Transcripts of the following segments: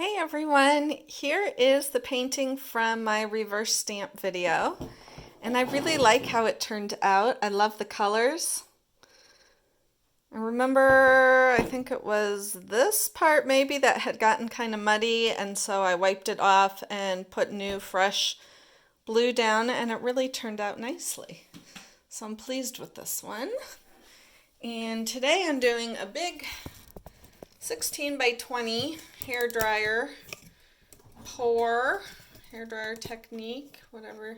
Hey everyone, here is the painting from my reverse stamp video, and I really like how it turned out. I love the colors. I remember, I think it was this part maybe that had gotten kind of muddy, and so I wiped it off and put new fresh blue down, and it really turned out nicely. So I'm pleased with this one. And today I'm doing a big 16 by 20 hair dryer pour, hair dryer technique, whatever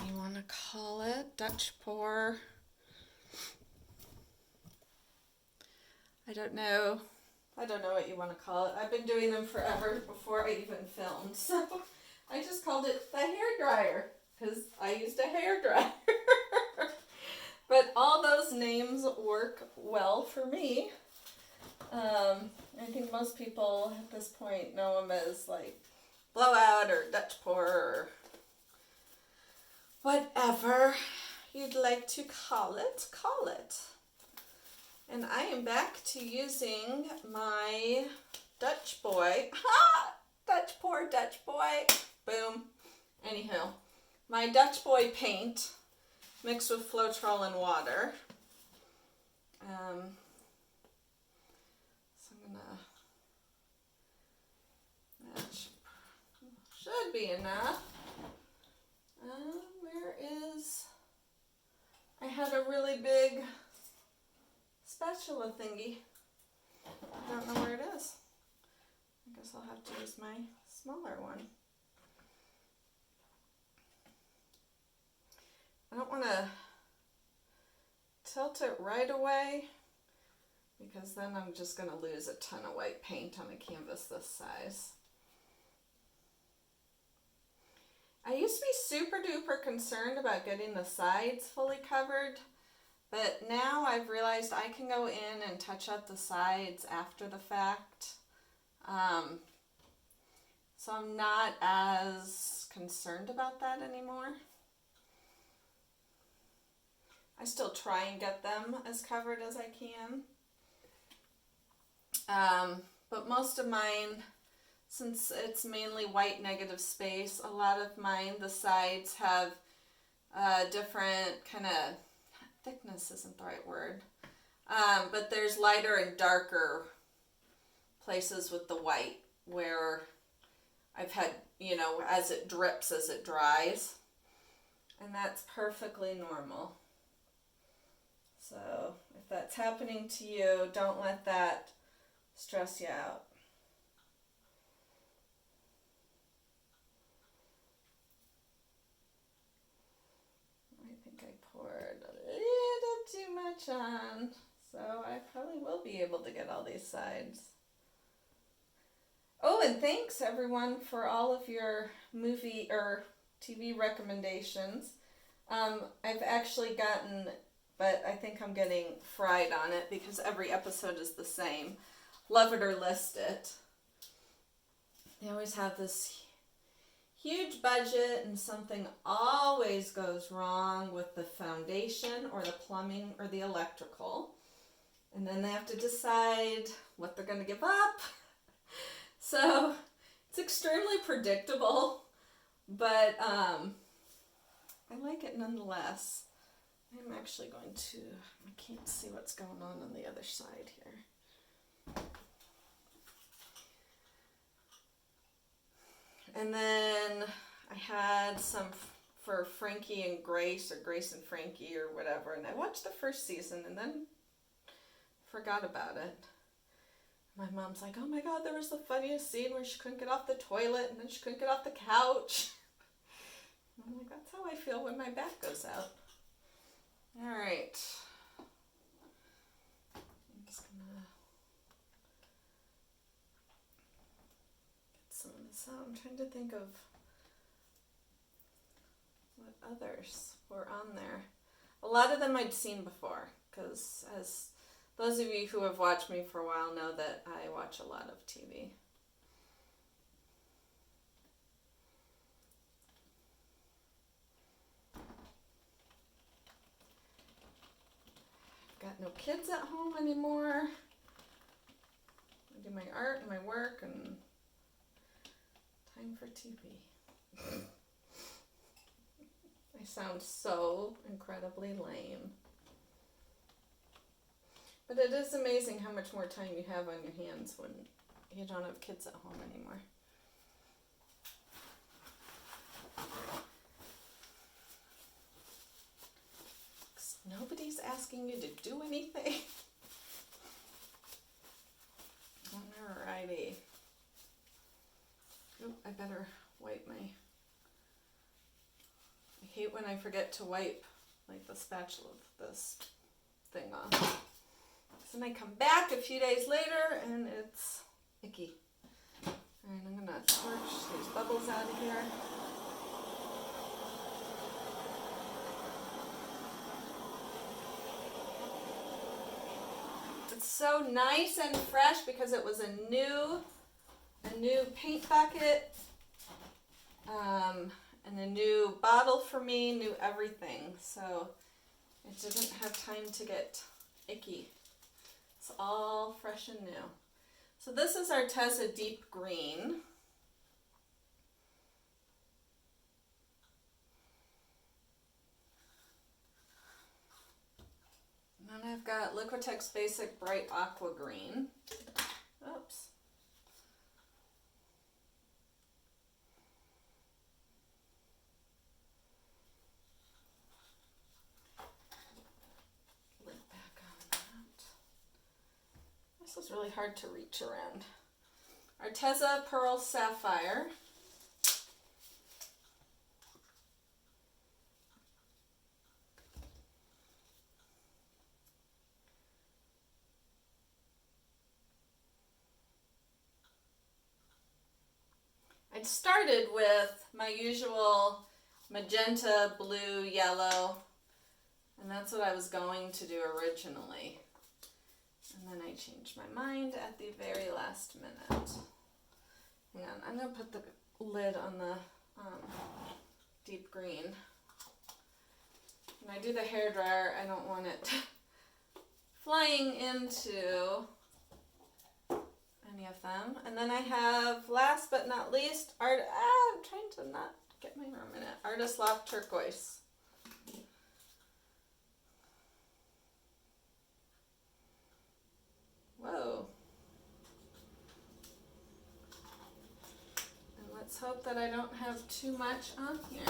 you want to call it, Dutch pour. I don't know what you want to call it. I've been doing them forever before I even filmed, so I just called it the hair dryer because I used a hair dryer. But all those names work well for me. I think most people at this point know them as like blowout or Dutch pour or whatever you'd like to call it, call it. And I am back to using my Dutch boy. Ha! Dutch pour, Dutch boy. Boom. Anywho, my Dutch boy paint mixed with Floetrol and water. That should be enough. Where is... I had a really big spatula thingy. I don't know where it is. I guess I'll have to use my smaller one. I don't want to tilt it right away because then I'm just going to lose a ton of white paint on a canvas this size. I used to be super duper concerned about getting the sides fully covered, but now I've realized I can go in and touch up the sides after the fact. So I'm not as concerned about that anymore. I still try and get them as covered as I can. But most of mine, since it's mainly white negative space, a lot of mine, the sides have different kind of, thickness isn't the right word, but there's lighter and darker places with the white where I've had, as it drips, as it dries, and that's perfectly normal. So if that's happening to you, don't let that stress you out. I think I poured a little too much on, so I probably will be able to get all these sides. Oh, and thanks everyone for all of your movie or TV recommendations. I've actually gotten, but I think I'm getting fried on it because every episode is the same. Love it or list it. They always have this huge budget and something always goes wrong with the foundation or the plumbing or the electrical. And then they have to decide what they're going to give up. So it's extremely predictable, but I like it nonetheless. I'm actually going to, I can't see what's going on the other side here. And then I had some for Frankie and Grace, or Grace and Frankie, or whatever, and I watched the first season and then forgot about it. My mom's like, oh my God, there was the funniest scene where she couldn't get off the toilet and then she couldn't get off the couch. I'm like, that's how I feel when my back goes out. All right. I'm just gonna get some of this out. I'm trying to think of what others were on there. A lot of them I'd seen before, because as those of you who have watched me for a while know that I watch a lot of TV. Got no kids at home anymore. I do my art and my work and time for TV. I sound so incredibly lame. But it is amazing how much more time you have on your hands when you don't have kids at home anymore. Nobody's asking you to do anything. Alrighty. Oh, I better wipe my... I hate when I forget to wipe like the spatula of this thing off. So then I come back a few days later and it's icky. Alright, I'm gonna torch these bubbles out of here. It's so nice and fresh because it was a new paint bucket, and a new bottle for me, new everything. So it didn't have time to get icky. It's all fresh and new. So this is ARTEZA Deep Green. And then I've got Liquitex Basic Bright Aqua Green. Oops. Lid back on that. This is really hard to reach around. ARTEZA Pearl Sapphire. I started with my usual magenta, blue, yellow, and that's what I was going to do originally. And then I changed my mind at the very last minute. Hang on, I'm going to put the lid on the deep green. When I do the hairdryer, I don't want it flying into any of them. And then I have, last but not least, I'm trying to not get my arm in it, Artist Loft Turquoise. Whoa. And let's hope that I don't have too much on here.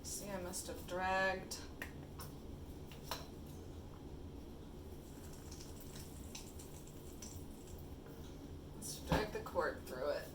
See, I must have dragged. Must have dragged the cord through it.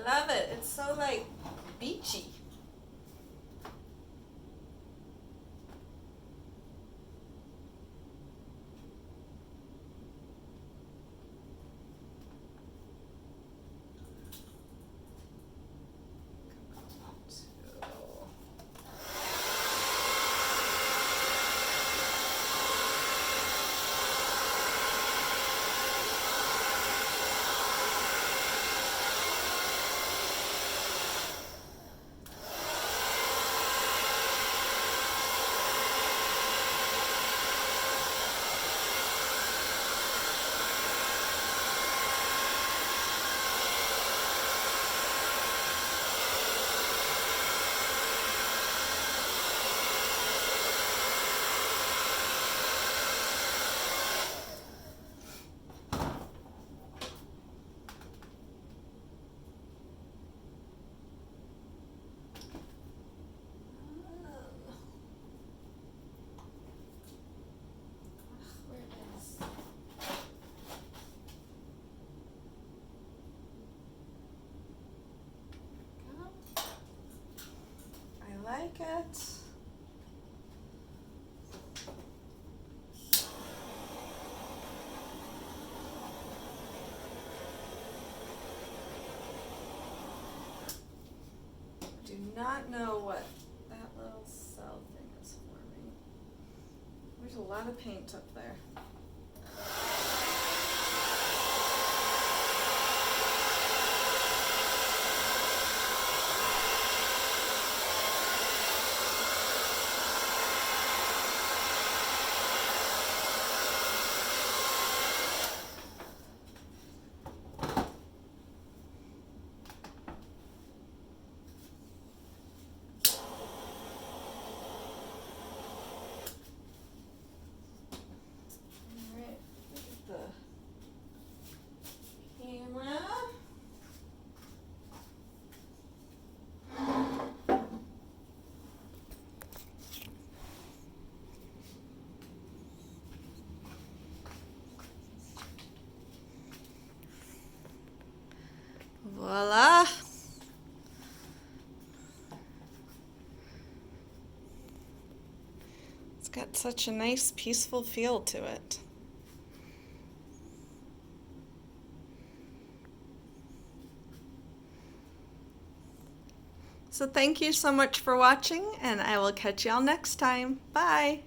Love it. It's so like beachy. like it. Do not know what that little cell thing is forming. There's a lot of paint up there. Voila! It's got such a nice, peaceful feel to it. So thank you so much for watching, and I will catch y'all next time. Bye!